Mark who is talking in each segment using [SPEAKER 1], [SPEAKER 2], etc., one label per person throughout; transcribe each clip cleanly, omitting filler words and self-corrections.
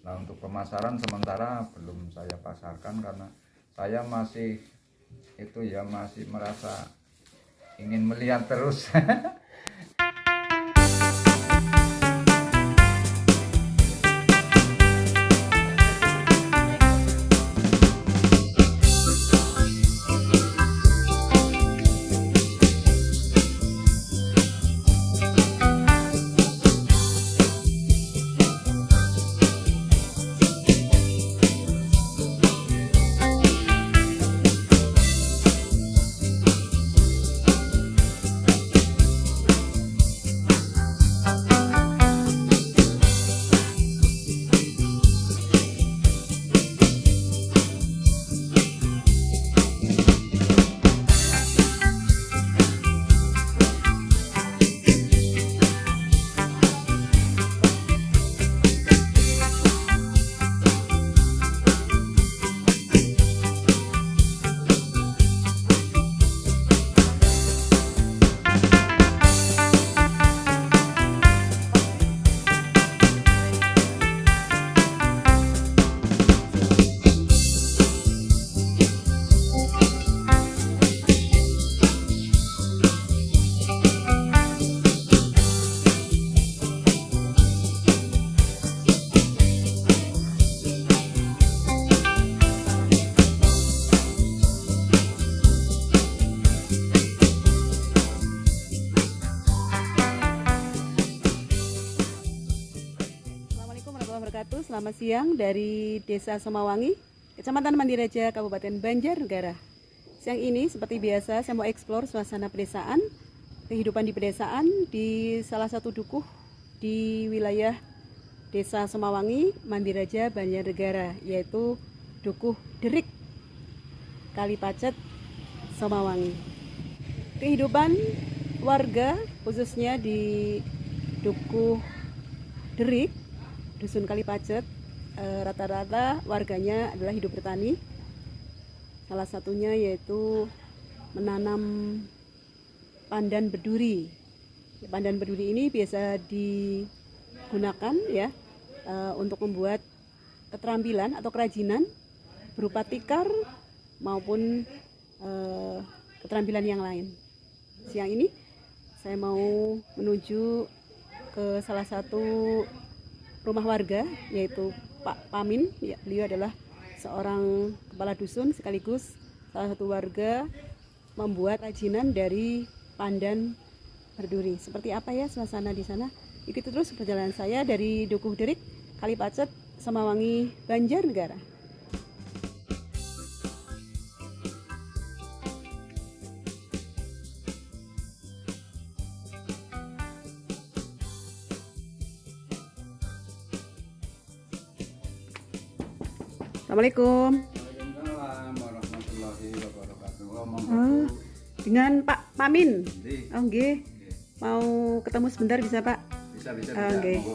[SPEAKER 1] Nah, untuk pemasaran sementara belum saya pasarkan karena saya masih masih merasa ingin melihat terus.
[SPEAKER 2] Selamat siang dari Desa Somawangi, Kecamatan Mandireja, Kabupaten Banjarnegara. Siang ini seperti biasa saya mau eksplor suasana pedesaan, kehidupan di pedesaan di salah satu dukuh di wilayah Desa Somawangi, Mandireja, Banjarnegara, yaitu Dukuh Derik, Kalipacet, Somawangi. Kehidupan warga khususnya di Dukuh Derik, Dusun Kalipacet, rata-rata warganya adalah hidup bertani. Salah satunya yaitu menanam pandan berduri. Pandan berduri ini biasa digunakan ya untuk membuat keterampilan atau kerajinan berupa tikar maupun keterampilan yang lain. Siang ini saya mau menuju ke salah satu rumah warga, yaitu Pak Pamin. Ya, beliau adalah seorang kepala dusun sekaligus salah satu warga membuat kerajinan dari pandan berduri. Seperti apa ya suasana di sana? Ikuti terus perjalanan saya dari Dukuh Derik, Kalipacet, Somawangi, Banjarnegara. Assalamualaikum.
[SPEAKER 1] Waalaikumsalam warahmatullahi wabarakatuh.
[SPEAKER 2] Dengan Pak Pamin.
[SPEAKER 1] Oh,
[SPEAKER 2] nggih. Mau ketemu sebentar bisa, Pak?
[SPEAKER 1] Bisa.
[SPEAKER 2] Nggih.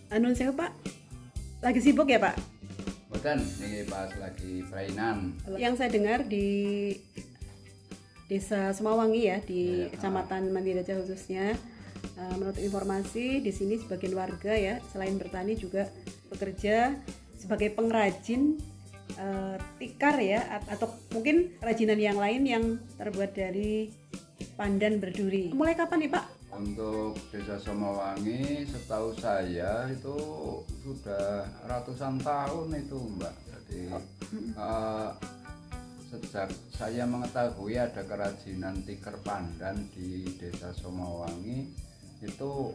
[SPEAKER 2] Anu saya, Pak. Lagi sibuk ya, Pak?
[SPEAKER 1] Boten, ini pas lagi perainan.
[SPEAKER 2] Yang saya dengar di Desa Somawangi ya, di Kecamatan Mandireja khususnya, menurut informasi di sini sebagian warga ya selain bertani juga bekerja sebagai pengrajin tikar ya, atau mungkin kerajinan yang lain yang terbuat dari pandan berduri. Mulai kapan nih, Pak?
[SPEAKER 1] Untuk Desa Somawangi setahu saya itu sudah ratusan tahun itu, Mbak. Jadi sejak saya mengetahui ada kerajinan tikar pandan di Desa Somawangi itu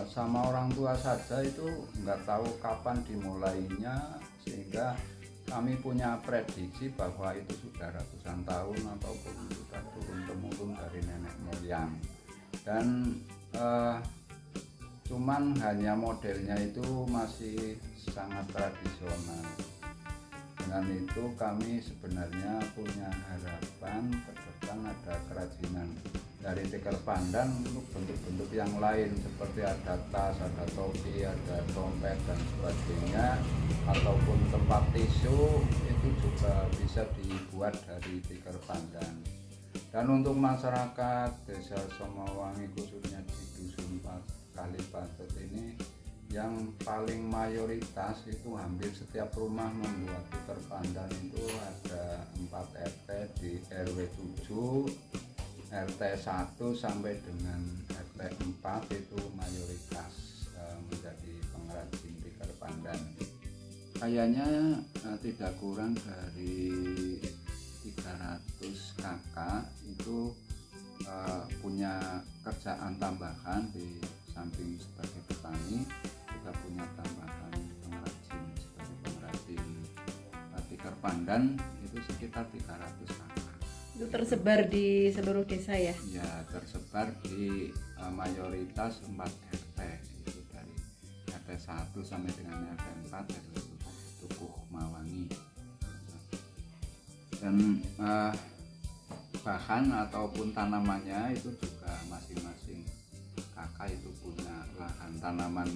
[SPEAKER 1] sama orang tua saja itu nggak tahu kapan dimulainya, sehingga kami punya prediksi bahwa itu sudah ratusan tahun ataupun sudah turun-temurun dari nenek moyang. Dan cuman hanya modelnya itu masih sangat tradisional. Dengan itu kami sebenarnya punya harapan ke depan ada kerajinan dari tikar pandan untuk bentuk-bentuk yang lain, seperti ada tas, ada topi, ada dompet dan sebagainya, ataupun tempat tisu itu juga bisa dibuat dari tikar pandan. Dan untuk masyarakat Desa Somawangi khususnya di Dusun patut ini yang paling mayoritas itu hampir setiap rumah membuat tikar pandan itu ada 4 RT di RW 7, RT 1 sampai dengan RT 4 itu mayoritas menjadi pengrajin tikar pandan. Kayaknya tidak kurang dari 300 kakak itu punya kerjaan tambahan di samping sebagai petani, kita punya tambahan pengrajin sebagai pengrajin tikar pandan itu sekitar 300 kakak.
[SPEAKER 2] Itu tersebar di seluruh desa ya?
[SPEAKER 1] Ya, tersebar di mayoritas 4 RT itu dari RT 1 sampai dengan RT 4 RW Tukuh Mawangi. Dan bahan ataupun tanamannya itu juga masing-masing kakak itu punya lahan tanaman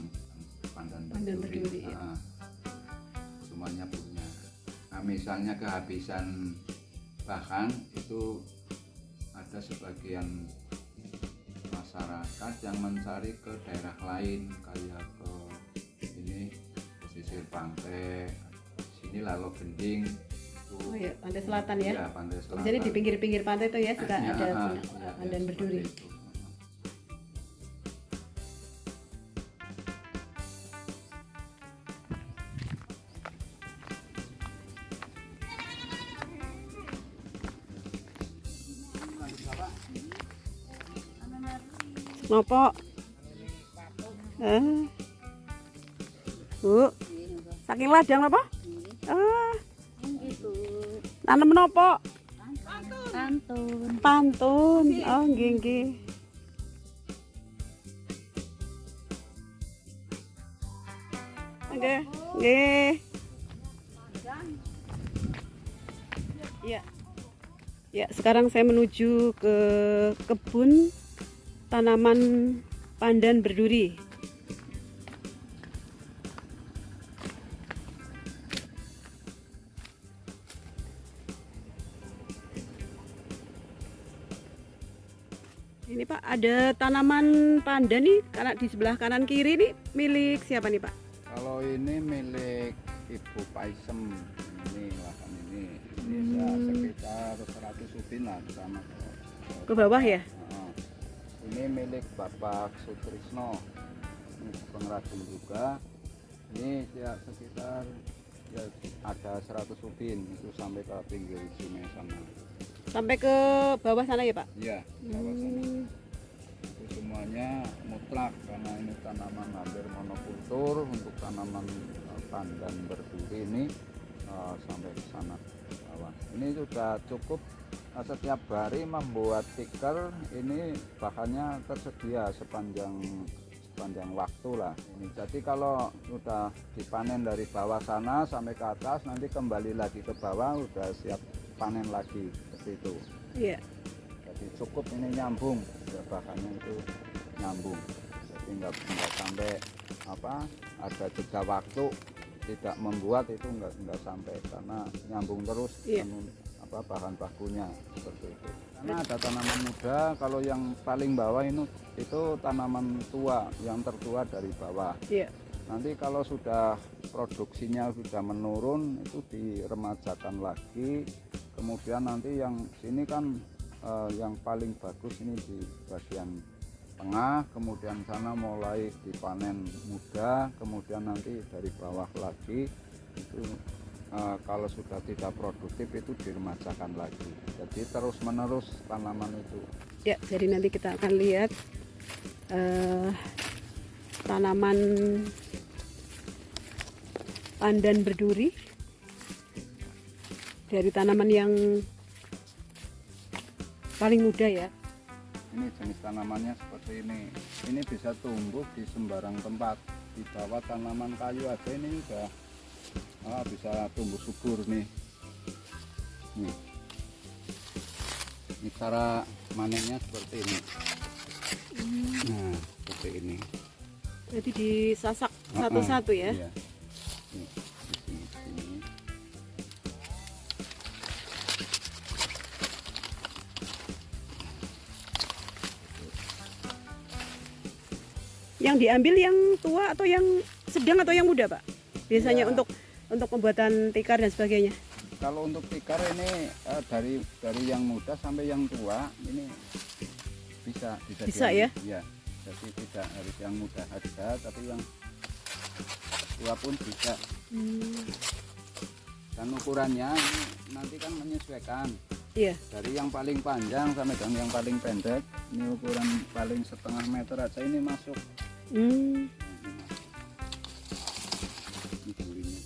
[SPEAKER 1] pandan berduri. Semuanya punya. Nah, misalnya kehabisan bahan itu ada sebagian masyarakat yang mencari ke daerah lain kayak ke ini pesisir pantai sini Lalo Gending.
[SPEAKER 2] Oh ya, pantai selatan ya?
[SPEAKER 1] Iya, pantai selatan.
[SPEAKER 2] Jadi di pinggir-pinggir pantai itu ya suka ada pandan berduri. Nopo? Bu, saking ladang apa? Nanam nopo? Pantun. Oh, nggih. Nggih. Ya. Ya, sekarang saya menuju ke kebun tanaman pandan berduri. Ini Pak, ada tanaman pandan nih, karena di sebelah kanan kiri nih milik siapa nih Pak?
[SPEAKER 1] Kalau ini milik Ibu Paisem, ini lahan ini desa sekitar 100 ubin lah sama
[SPEAKER 2] ke bawah ya?
[SPEAKER 1] Ini milik Bapak Sutrisno, ini pengrajin juga. Ini ya sekitar ya ada 100 ubin itu sampai ke pinggir sungai sana.
[SPEAKER 2] Sampai ke bawah sana ya Pak?
[SPEAKER 1] Iya, bawah sana. Itu semuanya mutlak karena ini tanaman hampir monokultur untuk tanaman pandan berduri ini sampai ke sana bawah. Ini sudah cukup setiap hari membuat tikar ini bahannya tersedia sepanjang waktu lah ini. Jadi kalau sudah dipanen dari bawah sana sampai ke atas nanti kembali lagi ke bawah udah siap panen lagi seperti itu.
[SPEAKER 2] Iya.
[SPEAKER 1] Jadi cukup ini nyambung ya, bahannya itu nyambung. Jadi nggak sampai ada jeda waktu tidak membuat itu nggak sampai karena nyambung terus.
[SPEAKER 2] Iya.
[SPEAKER 1] Bahan bakunya seperti itu. Karena ada tanaman muda, kalau yang paling bawah itu tanaman tua, yang tertua dari bawah.
[SPEAKER 2] Iya.
[SPEAKER 1] Nanti kalau sudah produksinya sudah menurun itu diremajakan lagi. Kemudian nanti yang sini kan yang paling bagus ini di bagian tengah, kemudian sana mulai dipanen muda, kemudian nanti dari bawah lagi itu kalau sudah tidak produktif itu diremajakan lagi. Jadi terus menerus tanaman itu.
[SPEAKER 2] Ya, jadi nanti kita akan lihat tanaman pandan berduri dari tanaman yang paling muda ya.
[SPEAKER 1] Ini jenis tanamannya seperti ini. Ini bisa tumbuh di sembarang tempat. Di bawah tanaman kayu aja ini udah bisa tumbuh subur nih. Ini cara manennya seperti ini. Nah, seperti ini.
[SPEAKER 2] Jadi disasak satu-satu ya.
[SPEAKER 1] Iya. Nih, di sini.
[SPEAKER 2] Yang diambil yang tua atau yang sedang atau yang muda, Pak? Biasanya
[SPEAKER 1] Ya.
[SPEAKER 2] untuk pembuatan tikar dan sebagainya.
[SPEAKER 1] Kalau untuk tikar ini dari yang muda sampai yang tua ini bisa
[SPEAKER 2] Bisa ya?
[SPEAKER 1] Ya, jadi tidak harus yang muda saja, tapi yang tua pun bisa. Dan ukurannya ini nanti kan menyesuaikan
[SPEAKER 2] Iya.
[SPEAKER 1] dari yang paling panjang sampai dengan yang paling pendek. Ini ukuran paling setengah meter aja ini masuk. Ini durinya.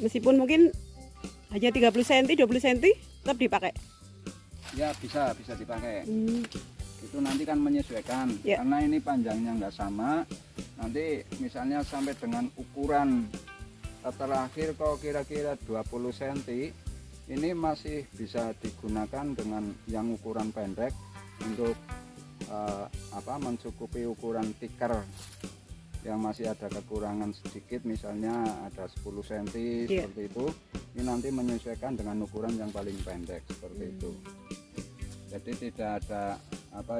[SPEAKER 2] Meskipun mungkin hanya 30 cm, 20 cm tetap dipakai.
[SPEAKER 1] Ya bisa dipakai. Itu nanti kan menyesuaikan
[SPEAKER 2] Ya.
[SPEAKER 1] karena ini panjangnya nggak sama. Nanti misalnya sampai dengan ukuran terakhir kok kira-kira 20 cm, ini masih bisa digunakan dengan yang ukuran pendek untuk mencukupi ukuran tikar yang masih ada kekurangan sedikit, misalnya ada 10 cm seperti itu. Ini nanti menyesuaikan dengan ukuran yang paling pendek seperti itu. Jadi tidak ada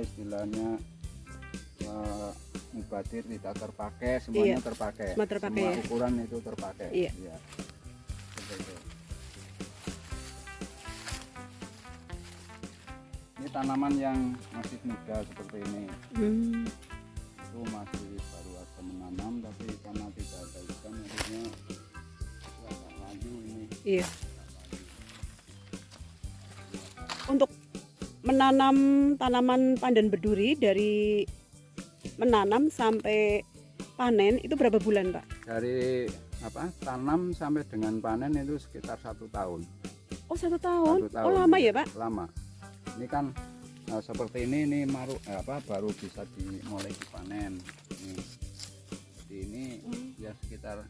[SPEAKER 1] istilahnya mubadir tidak terpakai, semuanya terpakai. Semua ukuran itu terpakai.
[SPEAKER 2] Iya.
[SPEAKER 1] Ya. Seperti itu. Ini tanaman yang masih muda seperti ini. Itu masih baru aja menanam, tapi karena tidak ada ikan akhirnya agak laju ini.
[SPEAKER 2] Iya. Untuk menanam tanaman pandan berduri dari menanam sampai panen itu berapa bulan, Pak?
[SPEAKER 1] Dari tanam sampai dengan panen itu sekitar 1 tahun.
[SPEAKER 2] Oh, 1 tahun.
[SPEAKER 1] 1 tahun.
[SPEAKER 2] Oh, lama ya, Pak?
[SPEAKER 1] Lama. Ini kan seperti ini baru bisa dimulai dipanen. Jadi ini ya sekitar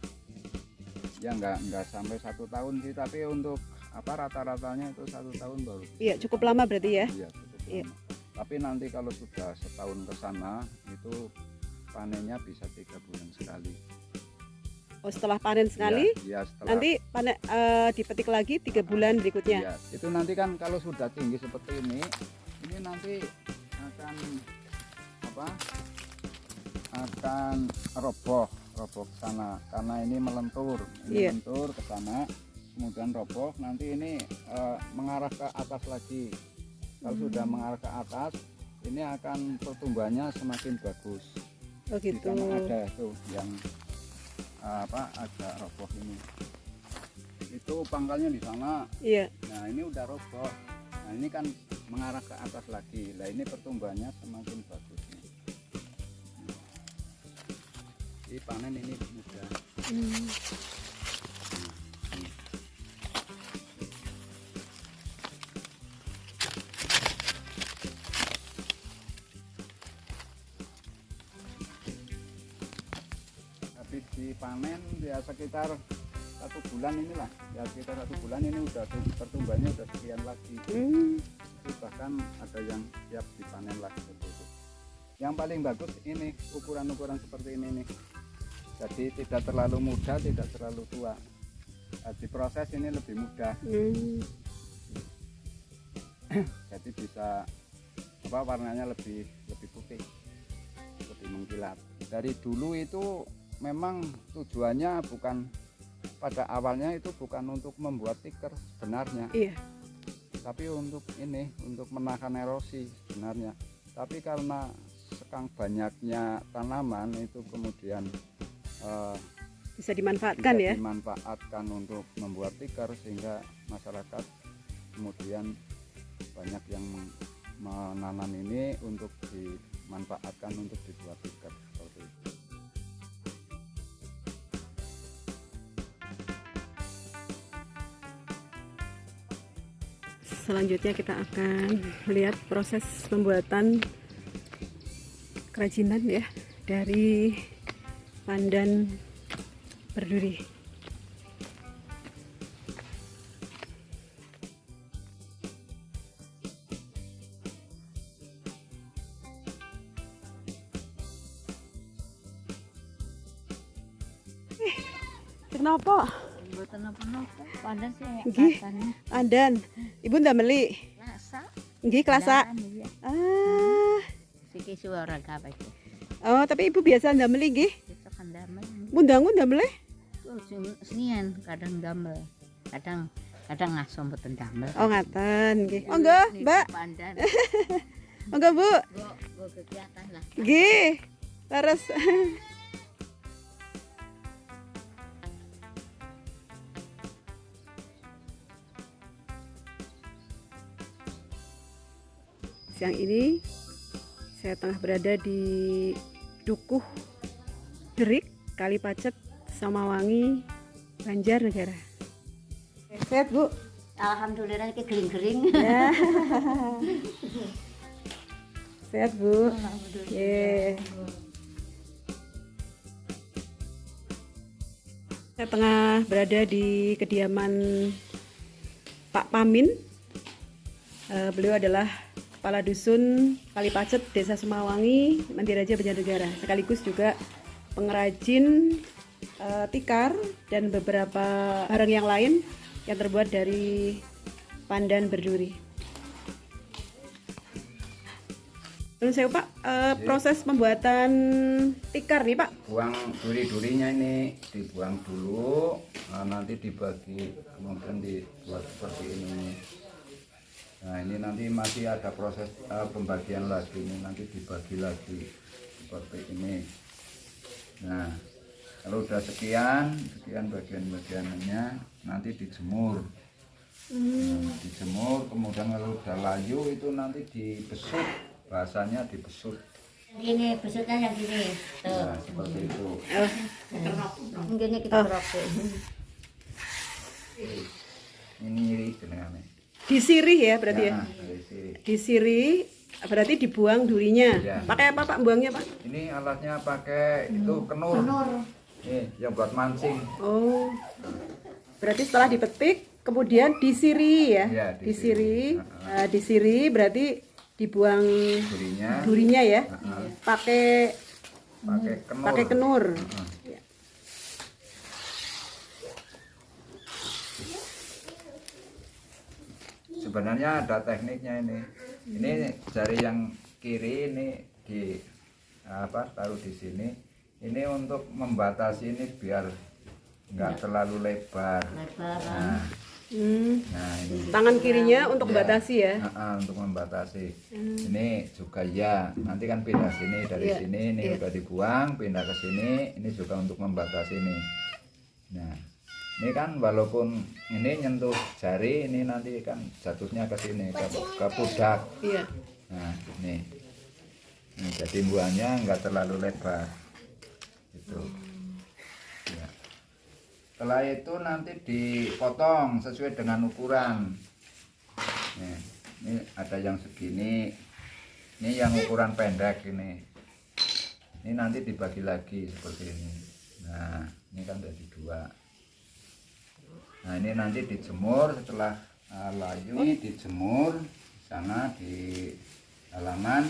[SPEAKER 1] ya nggak sampai 1 tahun sih, tapi untuk rata-ratanya itu 1 tahun baru.
[SPEAKER 2] Iya, cukup lama berarti ya?
[SPEAKER 1] Iya, cukup lama. Tapi nanti kalau sudah setahun ke sana itu panennya bisa 3 bulan sekali.
[SPEAKER 2] Oh, setelah panen sekali,
[SPEAKER 1] ya, setelah,
[SPEAKER 2] nanti panen dipetik lagi 3 bulan berikutnya.
[SPEAKER 1] Ya, itu nanti kan kalau sudah tinggi seperti ini nanti akan roboh ke sana karena ini melentur, melentur ke sana, kemudian roboh. Nanti ini mengarah ke atas lagi. Kalau sudah mengarah ke atas, ini akan pertumbuhannya semakin bagus.
[SPEAKER 2] Oh gitu.
[SPEAKER 1] Di sana ada tuh yang agak roboh ini. Itu pangkalnya di sana.
[SPEAKER 2] Iya.
[SPEAKER 1] Nah ini udah roboh. Nah ini kan mengarah ke atas lagi. Nah ini pertumbuhannya semakin bagus. Jadi panen ini mudah. Habis dipanen ya sekitar 1 bulan inilah, ya sekitar 1 bulan ini udah pertumbuhannya udah sekian lagi. Itu bahkan ada yang siap dipanen lagi seperti itu. Yang paling bagus ini ukuran-ukuran seperti ini nih. Jadi tidak terlalu muda, tidak terlalu tua. Nah, diproses ini lebih mudah. Jadi bisa warnanya lebih putih, lebih mengkilat. Dari dulu itu memang tujuannya pada awalnya itu bukan untuk membuat tikar sebenarnya.
[SPEAKER 2] Iya.
[SPEAKER 1] Tapi untuk menahan erosi sebenarnya. Tapi karena sekarang banyaknya tanaman itu kemudian
[SPEAKER 2] bisa dimanfaatkan ya.
[SPEAKER 1] Dimanfaatkan untuk membuat tikar sehingga masyarakat kemudian banyak yang menanam ini untuk dimanfaatkan untuk dibuat tikar seperti itu.
[SPEAKER 2] Selanjutnya kita akan melihat proses pembuatan kerajinan ya dari pandan berduri. Kenapa?
[SPEAKER 3] Mboten napa-napa, pandan sih
[SPEAKER 2] Nggih.
[SPEAKER 3] katanya.
[SPEAKER 2] Pandan. Ibu ndak beli?
[SPEAKER 3] Lasa.
[SPEAKER 2] Nggih, kelasa.
[SPEAKER 3] Iya.
[SPEAKER 2] Ah,
[SPEAKER 3] Siki suara kabeh.
[SPEAKER 2] Oh, tapi ibu biasa ndamel nggih.
[SPEAKER 3] Kita kan damel.
[SPEAKER 2] Mundangun ndamel.
[SPEAKER 3] Oh, senian kadang damel. Kadang ngaso mboten damel.
[SPEAKER 2] Oh, ngaten nggih. Oh, enggak, Mbak.
[SPEAKER 3] Pandan.
[SPEAKER 2] Oh, enggak, Bu.
[SPEAKER 3] Go kegiatan lah.
[SPEAKER 2] Nggih. Terus siang ini saya tengah berada di Dukuh Derik, Kalipacet, Samawangi, Banjarnegara. Sehat, Bu?
[SPEAKER 3] Alhamdulillah iki gering-gering.
[SPEAKER 2] Ya. Sehat, Bu.
[SPEAKER 3] Alhamdulillah.
[SPEAKER 2] Ye. Saya tengah berada di kediaman Pak Pamin. Beliau adalah Kepala Dusun Kalipacet, Desa Semawangi, Mandiraja, Banjarnegara. Sekaligus juga pengrajin tikar dan beberapa barang yang lain yang terbuat dari pandan berduri. Terus saya Pak, proses pembuatan tikar nih Pak.
[SPEAKER 1] Buang duri-durinya ini dibuang dulu, nanti dibagi, kemudian dibuat seperti ini. Nah ini nanti masih ada proses pembagian lagi, ini nanti dibagi lagi seperti ini. Nah kalau udah sekian bagian-bagiannya nanti dijemur. Nah, dijemur, kemudian kalau udah layu itu nanti dibesut, bahasanya dibesut.
[SPEAKER 3] Ini besutnya yang gini. Tuh.
[SPEAKER 1] Nah seperti itu.
[SPEAKER 3] Gini kita kerok.
[SPEAKER 1] Ini iri jenengannya.
[SPEAKER 2] Disirih ya berarti ya?
[SPEAKER 1] Dari sini.
[SPEAKER 2] Disirih berarti dibuang durinya.
[SPEAKER 1] Ya.
[SPEAKER 2] Pakai apa Pak buangnya Pak?
[SPEAKER 1] Ini alatnya pakai itu kenur. Nih yang buat mancing.
[SPEAKER 2] Oh, berarti setelah dipetik kemudian disirih ya?
[SPEAKER 1] Iya,
[SPEAKER 2] disirih.
[SPEAKER 1] disirih.
[SPEAKER 2] Nah, disirih berarti dibuang durinya ya? Pakai
[SPEAKER 1] Pakai kenur.
[SPEAKER 2] pakai kenur. Ya.
[SPEAKER 1] Sebenarnya ada tekniknya ini. Ini jari yang kiri ini di taruh di sini. Ini untuk membatasi ini biar nggak terlalu lebar. Nah, ini.
[SPEAKER 2] Tangan kirinya untuk
[SPEAKER 1] Ya,
[SPEAKER 2] membatasi ya?
[SPEAKER 1] untuk membatasi. Ini juga ya. Nanti kan pindah sini dari
[SPEAKER 2] Iya,
[SPEAKER 1] sini. Ini
[SPEAKER 2] iya.
[SPEAKER 1] udah dibuang, pindah ke sini. Ini juga untuk membatasi ini. Nah, ini kan walaupun ini nyentuh jari, ini nanti kan jatuhnya ke sini ke pudak.
[SPEAKER 2] Iya.
[SPEAKER 1] Nah, ini jadi buahnya nggak terlalu lebar. Itu. Ya. Setelah itu nanti dipotong sesuai dengan ukuran. Nih, ini ada yang segini. Ini yang ukuran pendek ini. Ini nanti dibagi lagi seperti ini. Nah, ini kan jadi dua. Nah, ini nanti dijemur setelah layu, dijemur di sana di halaman.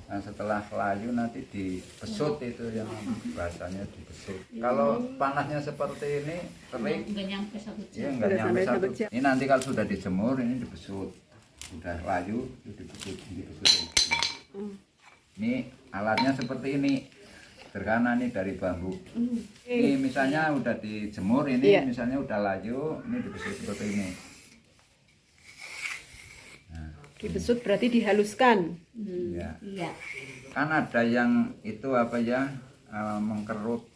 [SPEAKER 1] Nah, setelah layu nanti dibesut, itu yang bahasanya dibesut. Kalau panasnya seperti ini terik,
[SPEAKER 3] Enggak nyampe 1 jam.
[SPEAKER 1] ya nggak
[SPEAKER 2] Sudah
[SPEAKER 1] nyampe
[SPEAKER 2] sampai
[SPEAKER 1] satu.
[SPEAKER 2] 1 jam.
[SPEAKER 1] Ini nanti kalau sudah dijemur ini dibesut, sudah layu itu dibesut. Ini alatnya seperti ini. Sederhana nih dari bambu. Ini misalnya udah dijemur, ini
[SPEAKER 2] Iya.
[SPEAKER 1] misalnya udah layu, ini dibesut seperti ini.
[SPEAKER 2] Dibesut berarti dihaluskan.
[SPEAKER 1] Ya.
[SPEAKER 3] Iya.
[SPEAKER 1] Kan ada yang itu apa ya, mengkerut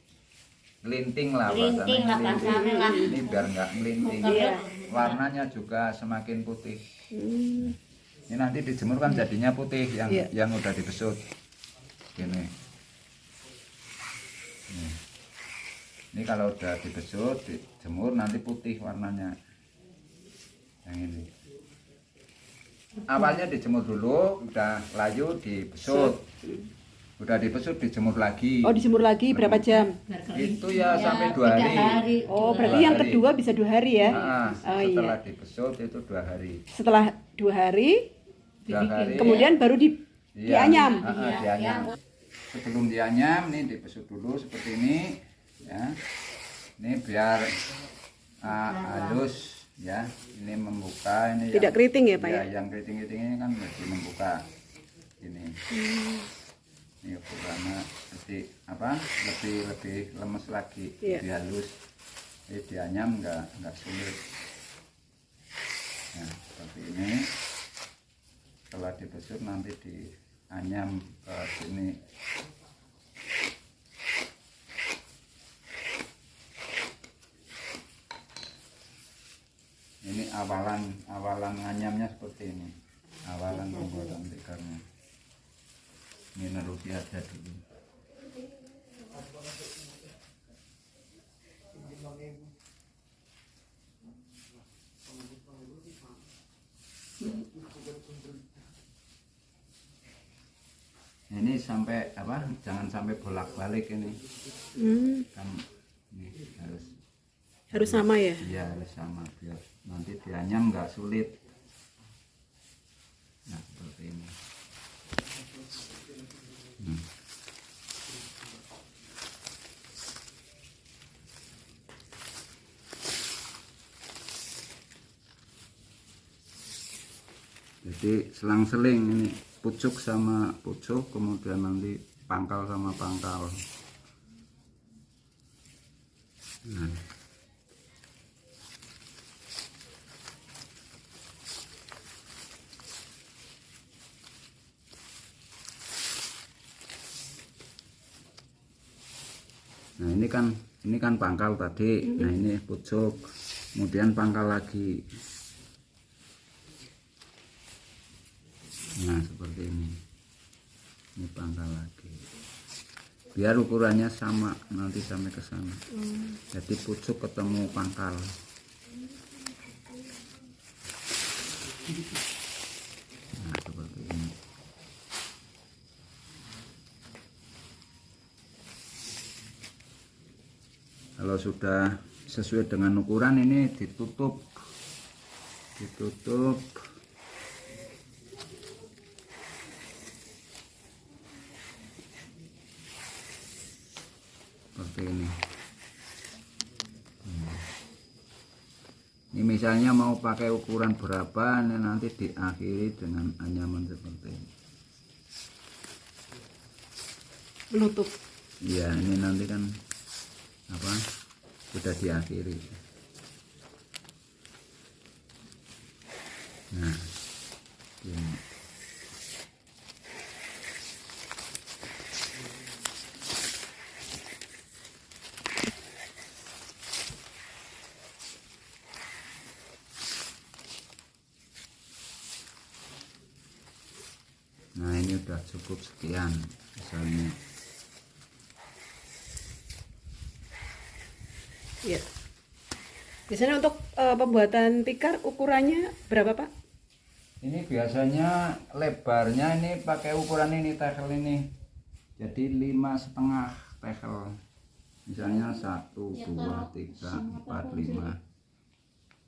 [SPEAKER 1] linting lah
[SPEAKER 3] Linting lah, bahasanya lah.
[SPEAKER 1] Ini biar nggak melinting.
[SPEAKER 2] Iya.
[SPEAKER 1] Warnanya juga semakin putih. Ini nanti dijemur kan jadinya putih yang
[SPEAKER 2] Iya.
[SPEAKER 1] yang udah dibesut. Gini. Ini kalau udah dibesut, dijemur nanti putih warnanya. Yang ini. Awalnya dijemur dulu, udah layu dibesut. Udah dibesut dijemur lagi.
[SPEAKER 2] Oh, dijemur lagi berapa jam?
[SPEAKER 1] Itu ya sampai 2 hari.
[SPEAKER 2] Oh, berarti
[SPEAKER 1] 2
[SPEAKER 2] yang
[SPEAKER 1] hari.
[SPEAKER 2] kedua bisa 2 hari ya?
[SPEAKER 1] Nah,
[SPEAKER 2] Oh,
[SPEAKER 1] setelah
[SPEAKER 2] iya.
[SPEAKER 1] dibesut itu 2 hari.
[SPEAKER 2] Setelah 2 hari,
[SPEAKER 1] 2 hari.
[SPEAKER 2] kemudian baru
[SPEAKER 1] Iya,
[SPEAKER 2] dianyam.
[SPEAKER 1] dianyam. Sebelum dianyam nih dibesut dulu seperti ini, ya. Ini biar halus, ya. Ini membuka, ini
[SPEAKER 2] Tidak keriting ya, Pak, ya?
[SPEAKER 1] Yang keriting-keriting ini kan jadi membuka. Ini. Ini ukurannya lebih lemes lagi,
[SPEAKER 2] Iya.
[SPEAKER 1] lebih halus. Jadi dianyam nggak sulit. Nah, seperti ini. Setelah dibesur nanti dianyam ke sini. Ini awalan nganyamnya seperti ini. Awalan pembuatan tikarnya. Ini nerusi aja dulu. Ini sampai jangan sampai bolak-balik ini. Kan ini
[SPEAKER 2] Harus sama ya.
[SPEAKER 1] iya harus sama biar nanti dianyam nggak sulit. Nah seperti ini. Jadi selang-seling ini pucuk sama pucuk, kemudian nanti pangkal sama pangkal. Nah. Nah ini kan pangkal tadi. Nah ini pucuk, kemudian pangkal lagi. Nah seperti ini pangkal lagi biar ukurannya sama nanti sampai ke sana. Jadi pucuk ketemu pangkal. Nah seperti ini. Kalau sudah sesuai dengan ukuran ini ditutup seperti ini. Ini misalnya mau pakai ukuran berapa, ini nanti diakhiri dengan anyaman seperti ini.
[SPEAKER 2] Menutup.
[SPEAKER 1] Iya, ini nanti kan sudah diakhiri. Nah, ini. Nah ini udah cukup sekian misalnya.
[SPEAKER 2] Ya. Biasanya untuk pembuatan tikar ukurannya berapa Pak?
[SPEAKER 1] Ini biasanya lebarnya ini pakai ukuran ini tegel ini. Jadi 5,5 tegel. Misalnya 1, 2, 3, 4, 5.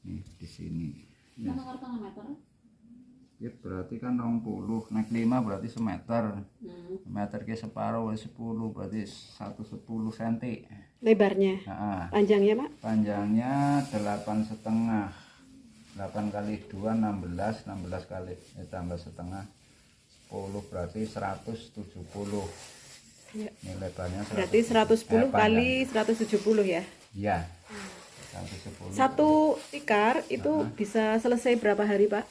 [SPEAKER 1] Nih di sini. Nih. Ya berarti kan 20, naik 5 berarti semeter. Meter ke separuh 10 berarti 110 cm.
[SPEAKER 2] Lebarnya.
[SPEAKER 1] Nah,
[SPEAKER 2] Panjangnya Pak?
[SPEAKER 1] panjangnya 8,5. 8 kali 2 16, 16 kali tambah setengah 10 berarti 170.
[SPEAKER 2] Ya.
[SPEAKER 1] Ini lebarnya
[SPEAKER 2] Berarti 110 kali 170 ya.
[SPEAKER 1] Iya. 110.
[SPEAKER 2] Satu tikar itu bisa selesai berapa hari Pak?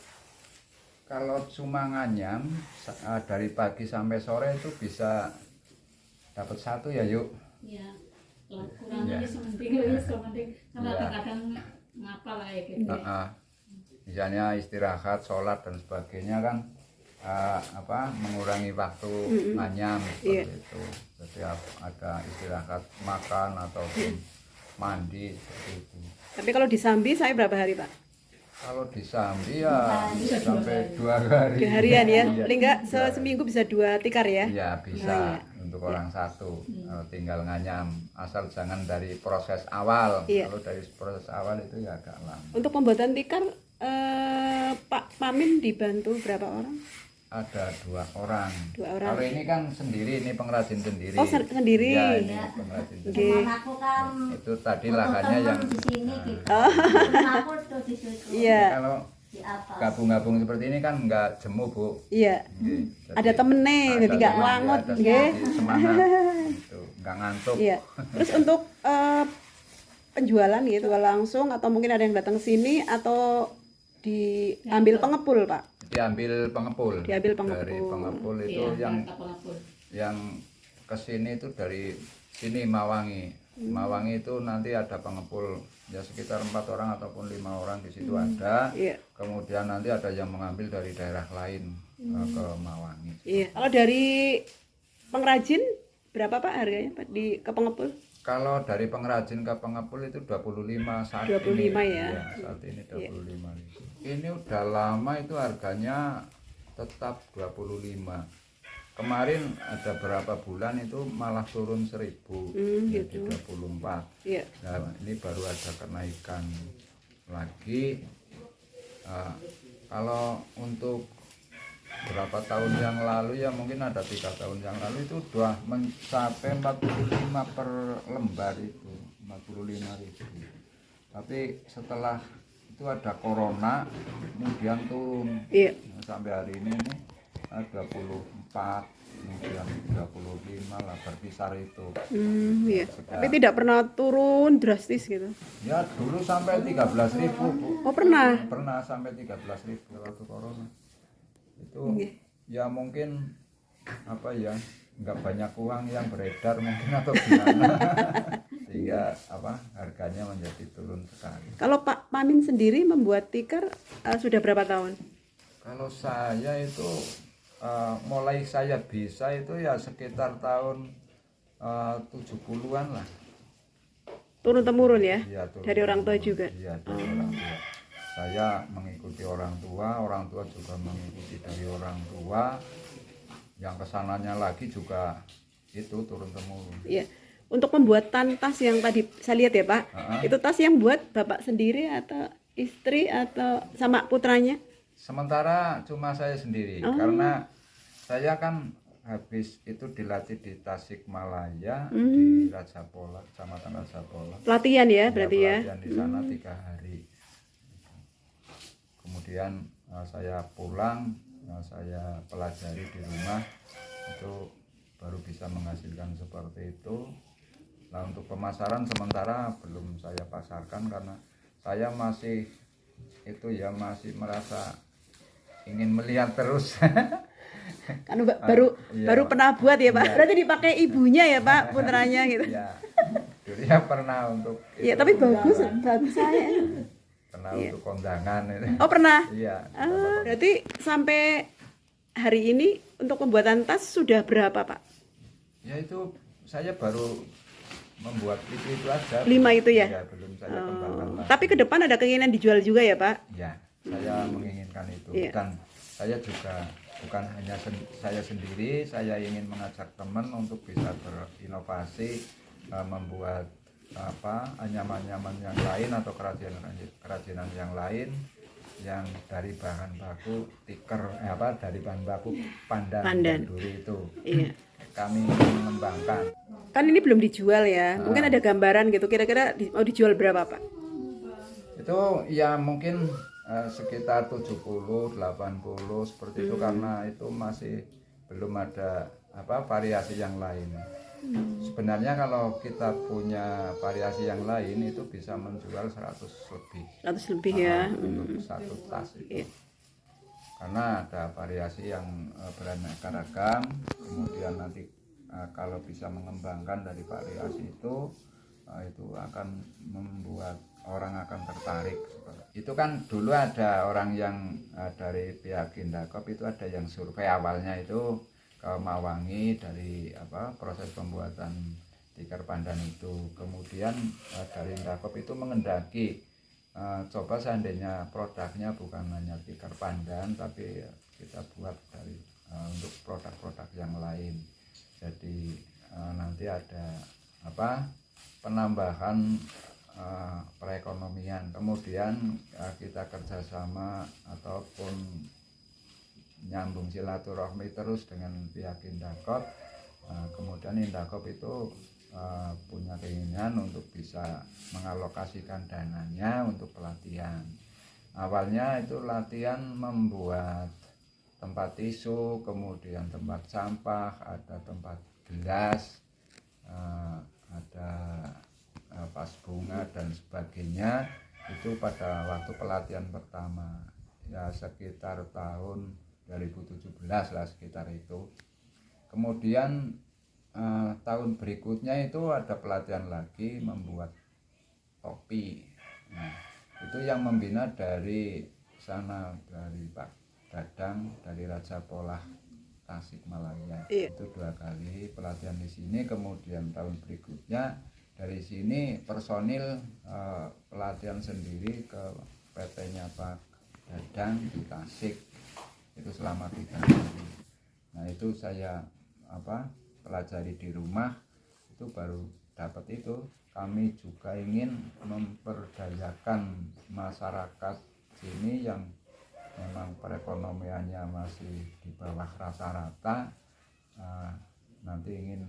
[SPEAKER 1] Kalau cuma nganyam dari pagi sampai sore itu bisa dapat 1 ya yuk.
[SPEAKER 3] Iya. Kurangnya sementing karena kadang ngapal kayak gitu.
[SPEAKER 1] Misalnya istirahat, sholat dan sebagainya kan mengurangi waktu nganyam seperti itu. Jadi ada istirahat makan atau mandi seperti itu.
[SPEAKER 2] Tapi kalau di Sambi saya berapa hari Pak?
[SPEAKER 1] Kalau di Sambi ya sampai 2 hari.
[SPEAKER 2] 2 harian ya.
[SPEAKER 1] Iya.
[SPEAKER 2] Paling enggak seminggu bisa 2 tikar ya.
[SPEAKER 1] Iya bisa untuk orang satu. Tinggal nganyam asal jangan dari proses awal. Kalau dari proses awal itu ya agak lama.
[SPEAKER 2] Untuk pembuatan tikar Pak Pamin dibantu berapa orang?
[SPEAKER 1] Ada 2 orang.
[SPEAKER 2] 2 orang.
[SPEAKER 1] Kalau ini kan sendiri, ini pengrajin sendiri.
[SPEAKER 2] Oh sendiri.
[SPEAKER 1] Ya, ini pengrajin sendiri.
[SPEAKER 2] Oke.
[SPEAKER 3] Aku kan
[SPEAKER 1] Itu tadi lahannya yang
[SPEAKER 3] di sini gitu. Aku tuh di situ.
[SPEAKER 2] Iya.
[SPEAKER 1] kalau gabung-gabung seperti ini kan nggak jemu Bu.
[SPEAKER 2] Iya.
[SPEAKER 1] Nggih,
[SPEAKER 2] Ada temennya, jadi nggak
[SPEAKER 1] temen,
[SPEAKER 2] ngelangot,
[SPEAKER 1] ada
[SPEAKER 2] nggih.
[SPEAKER 1] semangat gitu, nggak ngantuk.
[SPEAKER 2] Iya. Terus untuk penjualan gitu langsung atau mungkin ada yang datang ke sini atau diambil pengepul, Pak?
[SPEAKER 1] Diambil pengepul.
[SPEAKER 2] Diambil pengepul.
[SPEAKER 1] Dari pengepul itu yang kesini itu dari sini Mawangi. Mawangi itu nanti ada pengepul ya sekitar 4 orang ataupun 5 orang di situ ada.
[SPEAKER 2] Iya.
[SPEAKER 1] Kemudian nanti ada yang mengambil dari daerah lain ke Mawangi.
[SPEAKER 2] Iya. Kalau dari pengrajin berapa Pak harganya Pak ke pengepul?
[SPEAKER 1] Kalau dari pengrajin ke pengepul itu 25 saat
[SPEAKER 2] 25
[SPEAKER 1] ini.
[SPEAKER 2] ya.
[SPEAKER 1] Iya, saat ini 25. Ini udah lama itu harganya tetap 25. Kemarin ada berapa bulan itu malah turun 1.000 jadi
[SPEAKER 2] gitu.
[SPEAKER 1] 24.
[SPEAKER 2] Iya.
[SPEAKER 1] Nah, ini baru ada kenaikan lagi. Kalau untuk berapa tahun yang lalu ya mungkin ada 3 tahun yang lalu itu udah mencapai 45 per lembar itu 45.000. Tapi setelah itu ada corona kemudian turun.
[SPEAKER 2] Iya.
[SPEAKER 1] Sampai hari ini 24 kemudian 35 lah berkisar itu.
[SPEAKER 2] Iya. Tapi tidak pernah turun drastis gitu.
[SPEAKER 1] Ya dulu sampai 13.000 Bu.
[SPEAKER 2] Oh pernah?
[SPEAKER 1] Pernah sampai 13.000 waktu corona itu. Ya mungkin apa ya nggak banyak uang yang beredar mungkin atau gimana sehingga apa harganya menjadi turun sekali.
[SPEAKER 2] Kalau Pak Pamin sendiri membuat tikar sudah berapa tahun?
[SPEAKER 1] Kalau saya itu mulai saya bisa itu ya sekitar tahun 70-an lah.
[SPEAKER 2] Turun temurun ya?
[SPEAKER 1] Ya
[SPEAKER 2] Dari orang tua juga?
[SPEAKER 1] Iya dari orang tua. Saya mengikuti orang tua juga mengikuti dari orang tua. Yang kesananya lagi juga itu turun temurun.
[SPEAKER 2] Iya. Untuk pembuatan tas yang tadi saya lihat ya Pak, itu tas yang buat Bapak sendiri atau istri atau sama putranya?
[SPEAKER 1] Sementara cuma saya sendiri karena saya kan habis itu dilatih di Tasikmalaya di Raja Pola, Kecamatan Raja Pola.
[SPEAKER 2] Pelatihan ya berarti ya?
[SPEAKER 1] Pelatihan di sana 3 hari. Kemudian saya pulang, saya pelajari di rumah itu baru bisa menghasilkan seperti itu. Nah untuk pemasaran sementara belum saya pasarkan karena saya masih itu ya masih merasa ingin melihat terus.
[SPEAKER 2] Kan baru pernah buat ya Pak. Berarti dipakai ibunya ya Pak, putranya gitu.
[SPEAKER 1] Iya. Dulu ya pernah untuk
[SPEAKER 2] Iya, tapi bagus saya.
[SPEAKER 1] Pernah untuk kondangan itu.
[SPEAKER 2] Oh, pernah?
[SPEAKER 1] Iya.
[SPEAKER 2] Berarti sampai hari ini untuk pembuatan tas sudah berapa Pak?
[SPEAKER 1] Ya itu saya baru membuat itu aja.
[SPEAKER 2] 5 itu ya?
[SPEAKER 1] Ya belum saya kembangkan lagi.
[SPEAKER 2] Tapi ke depan ada keinginan dijual juga ya Pak?
[SPEAKER 1] Ya, saya menginginkan itu. Dan saya juga bukan hanya saya sendiri, saya ingin mengajak teman untuk bisa berinovasi, membuat anyaman-anyaman yang lain atau kerajinan yang lain yang dari bahan baku tikar dari bahan baku pandan duri itu. Iya. Kami mengembangkan.
[SPEAKER 2] Kan ini belum dijual ya. Mungkin ada gambaran gitu kira-kira mau dijual berapa Pak?
[SPEAKER 1] Itu ya mungkin sekitar 70, 80 seperti itu karena itu masih belum ada variasi yang lain. Sebenarnya kalau kita punya variasi yang lain itu bisa menjual 100 lebih.
[SPEAKER 2] 100 lebih ya.
[SPEAKER 1] Untuk satu tas itu. Karena ada variasi yang beraneka ragam. Kemudian nanti kalau bisa mengembangkan dari variasi itu akan membuat orang akan tertarik. Itu kan dulu ada orang yang dari pihak Indakop itu ada yang survei awalnya itu ke Mawangi dari proses pembuatan tikar pandan itu. Kemudian dari Indakop itu mengendaki coba seandainya produknya bukan hanya tikar pandan tapi kita buat dari untuk produk-produk yang lain. Jadi nanti ada penambahan perekonomian. Kemudian kita kerjasama ataupun nyambung silaturahmi terus dengan pihak Indakop. Kemudian Indakop itu punya keinginan untuk bisa mengalokasikan dananya untuk pelatihan. Awalnya itu latihan membuat tempat tisu, kemudian tempat sampah, ada tempat gelas, ada vas bunga dan sebagainya. Itu pada waktu pelatihan pertama, ya sekitar tahun 2017 lah, sekitar itu. Kemudian tahun berikutnya itu ada pelatihan lagi membuat topi. Nah, itu yang membina dari sana, dari Pak Dadang, dari Raja Polah Tasikmalaya. Itu 2 kali pelatihan di sini. Kemudian tahun berikutnya dari sini personil pelatihan sendiri ke PT-nya Pak Dadang di Tasik, itu selama 3 hari. Nah, itu saya pelajari di rumah, itu baru dapat itu. Kami juga ingin memperdayakan masyarakat sini yang memang perekonomiannya masih di bawah rata-rata. Nanti ingin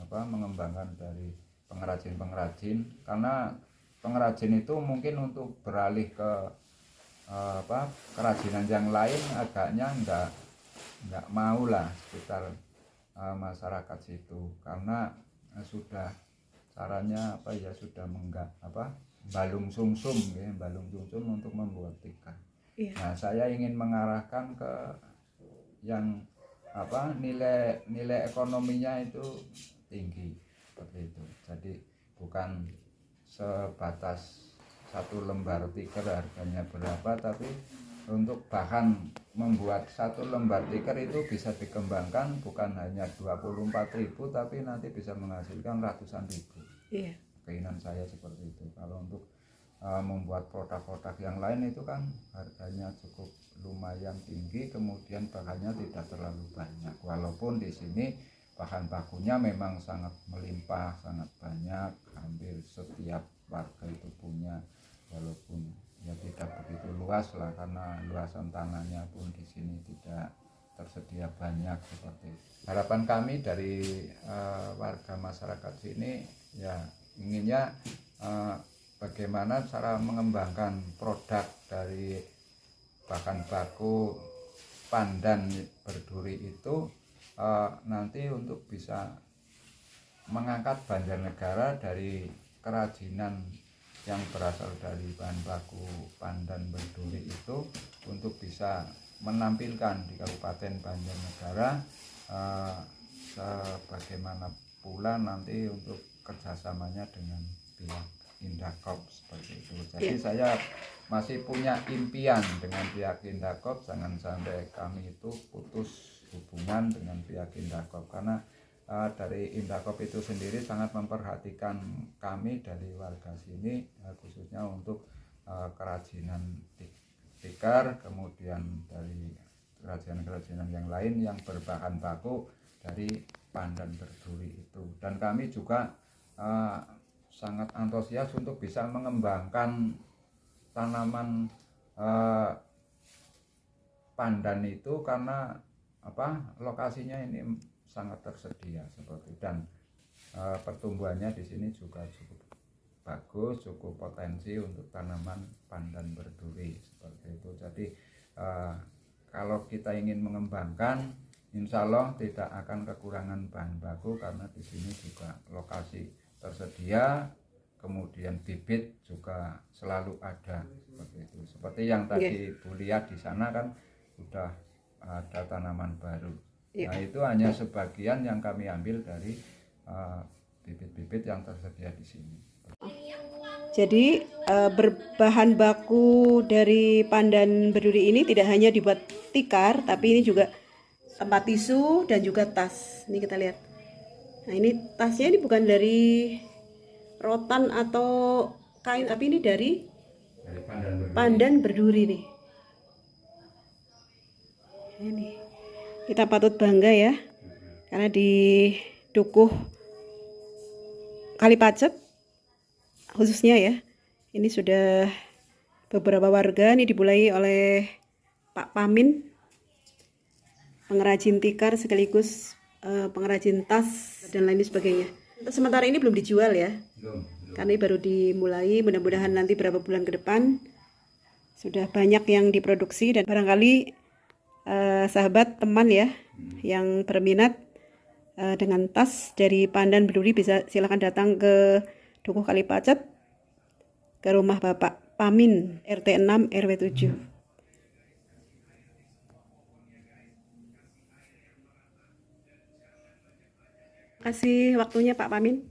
[SPEAKER 1] mengembangkan dari pengrajin-pengrajin, karena pengrajin itu mungkin untuk beralih ke kerajinan yang lain agaknya enggak mau lah sekitar masyarakat situ, karena sudah caranya sudah balung sumsum ya, balung sumsum untuk membuat tikar. Nah, saya ingin mengarahkan ke yang nilai ekonominya itu tinggi seperti itu. Jadi bukan sebatas 1 lembar tikar harganya berapa, tapi untuk bahan membuat 1 lembar tikar itu bisa dikembangkan bukan hanya 24.000, tapi nanti bisa menghasilkan ratusan ribu. Keinginan saya seperti itu. Kalau untuk membuat produk-produk yang lain itu kan harganya cukup lumayan tinggi, kemudian bahannya tidak terlalu banyak. Walaupun di sini bahan bakunya memang sangat melimpah, sangat banyak, hampir setiap warga itu punya, walaupun ya tidak begitu luas lah, karena luasan tanahnya pun di sini tidak tersedia banyak seperti itu. Harapan kami dari warga masyarakat sini ya inginnya bagaimana cara mengembangkan produk dari bahan baku pandan berduri itu nanti untuk bisa mengangkat Banjarnegara dari kerajinan yang berasal dari bahan baku pandan berduri itu untuk bisa menampilkan di Kabupaten Banjarnegara, sebagaimana pula nanti untuk kerjasamanya dengan pihak Indahkop seperti itu. Jadi saya masih punya impian dengan pihak Indahkop, jangan sampai kami itu putus hubungan dengan pihak Indahkop, karena dari Indahkop itu sendiri sangat memperhatikan kami dari warga sini, khususnya untuk kerajinan tikar, kemudian dari kerajinan-kerajinan yang lain yang berbahan baku dari pandan berduri itu. Dan kami juga sangat antusias untuk bisa mengembangkan tanaman pandan itu, karena lokasinya ini sangat tersedia seperti, dan pertumbuhannya di sini juga cukup bagus, cukup potensi untuk tanaman pandan berduri seperti itu. Jadi kalau kita ingin mengembangkan, insya Allah tidak akan kekurangan bahan baku, karena di sini juga lokasi tersedia, kemudian bibit juga selalu ada seperti itu. Seperti yang tadi Bu lihat di sana kan sudah ada tanaman baru. Nah, itu hanya sebagian yang kami ambil dari bibit-bibit yang tersedia di sini.
[SPEAKER 2] Jadi berbahan baku dari pandan berduri ini tidak hanya dibuat tikar, tapi ini juga tempat tisu dan juga tas. Ini kita lihat. Nah, ini tasnya ini bukan dari rotan atau kain, tapi ini dari pandan berduri nih. Ini kita patut bangga ya, karena di Dukuh Kalipacet khususnya ya, ini sudah beberapa warga, ini dimulai oleh Pak Pamin, pengrajin tikar sekaligus pengrajin tas dan lain sebagainya. Sementara ini belum dijual ya, karena ini baru dimulai. Mudah-mudahan nanti beberapa bulan ke depan Sudah banyak yang diproduksi dan barangkali sahabat teman ya yang berminat dengan tas dari Pandan Berduri bisa silakan datang ke Dukuh Kalipacet, ke rumah Bapak Pamin RT 6 RW 7. Kasih waktunya Pak Pamin.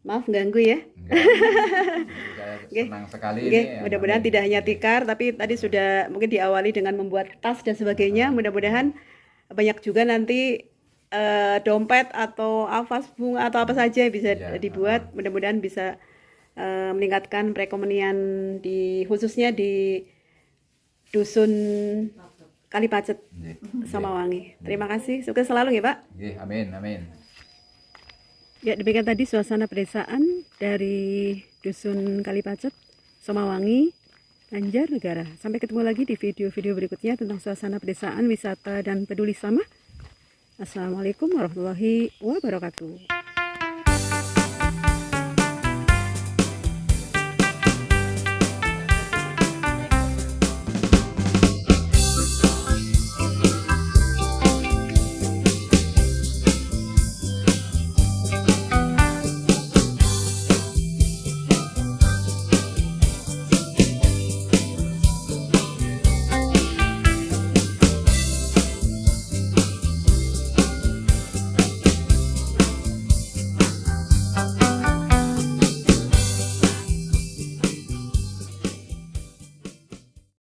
[SPEAKER 2] Maaf ganggu ya.
[SPEAKER 1] Saya senang sekali
[SPEAKER 2] Oke,
[SPEAKER 1] ini.
[SPEAKER 2] mudah-mudahan tidak hanya tikar, tapi tadi sudah mungkin diawali dengan membuat tas dan sebagainya. Mudah-mudahan banyak juga nanti dompet atau alfas bunga atau apa saja yang bisa dibuat. Mudah-mudahan bisa meningkatkan perekonomian khususnya di dusun Kalipacet Samawangi. Terima kasih, sukses selalu ya Pak.
[SPEAKER 1] Amin, amin.
[SPEAKER 2] Ya, demikian tadi suasana pedesaan dari dusun Kalipacet Samawangi, Banjarnegara. Sampai ketemu lagi di video-video berikutnya tentang suasana pedesaan, wisata, dan peduli sama. Assalamualaikum warahmatullahi wabarakatuh.